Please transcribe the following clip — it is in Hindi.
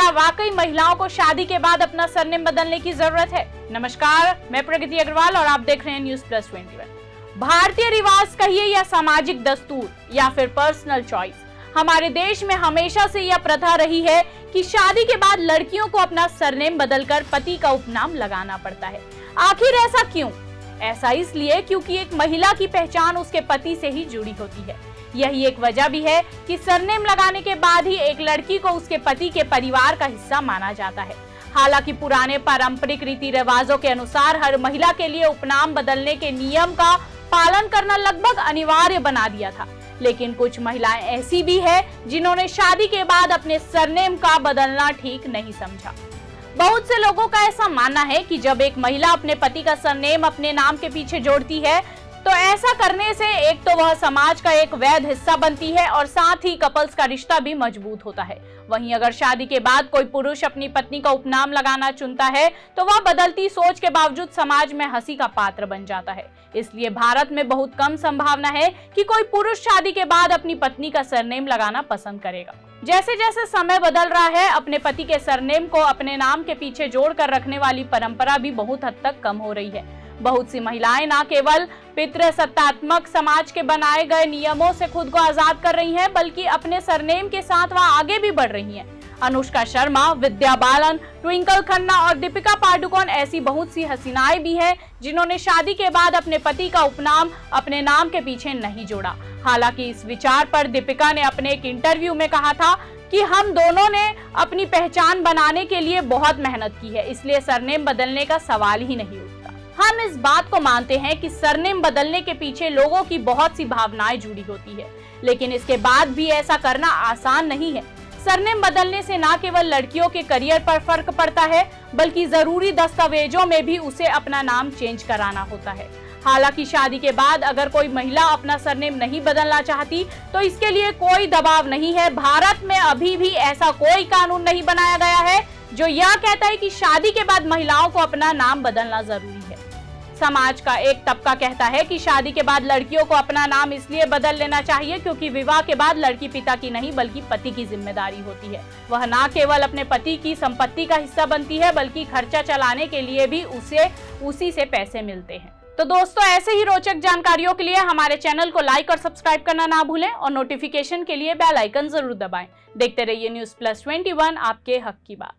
क्या वाकई महिलाओं को शादी के बाद अपना सरनेम बदलने की जरूरत है? नमस्कार, मैं प्रगति अग्रवाल और आप देख रहे हैं न्यूज़ प्लस 21। भारतीय रिवाज कहिए या सामाजिक दस्तूर या फिर पर्सनल चॉइस, हमारे देश में हमेशा से यह प्रथा रही है कि शादी के बाद लड़कियों को अपना सरनेम बदलकर पति का उपनाम लगाना पड़ता है। आखिर ऐसा क्यों? ऐसा इसलिए क्योंकि एक महिला की पहचान उसके पति से ही जुड़ी होती है। यही एक वजह भी है कि सरनेम लगाने के बाद ही एक लड़की को उसके पति के परिवार का हिस्सा माना जाता है। हालांकि पुराने पारंपरिक रीति रिवाजों के अनुसार हर महिला के लिए उपनाम बदलने के नियम का पालन करना लगभग अनिवार्य बना दिया था, लेकिन कुछ महिलाएं ऐसी भी है जिन्होंने शादी के बाद अपने सरनेम का बदलना ठीक नहीं समझा। बहुत से लोगों का ऐसा मानना है कि जब एक महिला अपने पति का सरनेम अपने नाम के पीछे जोड़ती है तो ऐसा करने से एक तो वह समाज का एक वैध हिस्सा बनती है और साथ ही कपल्स का रिश्ता भी मजबूत होता है। वहीं अगर शादी के बाद कोई पुरुष अपनी पत्नी का उपनाम लगाना चुनता है तो वह बदलती सोच के बावजूद समाज में हंसी का पात्र बन जाता है। इसलिए भारत में बहुत कम संभावना है कि कोई पुरुष शादी के बाद अपनी पत्नी का सरनेम लगाना पसंद करेगा। जैसे जैसे समय बदल रहा है, अपने पति के सरनेम को अपने नाम के पीछे जोड़कर रखने वाली परंपरा भी बहुत हद तक कम हो रही है। बहुत सी महिलाएं न केवल पितृसत्तात्मक समाज के बनाए गए नियमों से खुद को आजाद कर रही हैं, बल्कि अपने सरनेम के साथ वह आगे भी बढ़ रही हैं। अनुष्का शर्मा, विद्या बालन, ट्विंकल खन्ना और दीपिका पादुकोण ऐसी बहुत सी हसीनाएं भी हैं जिन्होंने शादी के बाद अपने पति का उपनाम अपने नाम के पीछे नहीं जोड़ा। हालांकि इस विचार पर दीपिका ने अपने एक इंटरव्यू में कहा था कि हम दोनों ने अपनी पहचान बनाने के लिए बहुत मेहनत की है, इसलिए सरनेम बदलने का सवाल ही नहीं उठता। हम इस बात को मानते हैं कि सरनेम बदलने के पीछे लोगों की बहुत सी भावनाएं जुड़ी होती है, लेकिन इसके बाद भी ऐसा करना आसान नहीं है। सरनेम बदलने से न केवल लड़कियों के करियर पर फर्क पड़ता है, बल्कि जरूरी दस्तावेजों में भी उसे अपना नाम चेंज कराना होता है। हालांकि शादी के बाद अगर कोई महिला अपना सरनेम नहीं बदलना चाहती तो इसके लिए कोई दबाव नहीं है। भारत में अभी भी ऐसा कोई कानून नहीं बनाया गया है जो यह कहता है कि शादी के बाद महिलाओं को अपना नाम बदलना जरूरी है। समाज का एक तबका कहता है कि शादी के बाद लड़कियों को अपना नाम इसलिए बदल लेना चाहिए क्योंकि विवाह के बाद लड़की पिता की नहीं बल्कि पति की जिम्मेदारी होती है। वह न केवल अपने पति की संपत्ति का हिस्सा बनती है, बल्कि खर्चा चलाने के लिए भी उसी से पैसे मिलते हैं। तो दोस्तों, ऐसे ही रोचक जानकारियों के लिए हमारे चैनल को लाइक और सब्सक्राइब करना ना भूलें और नोटिफिकेशन के लिए बेल आइकन जरूर दबाएं। देखते रहिए न्यूज़ प्लस 21, आपके हक की बात।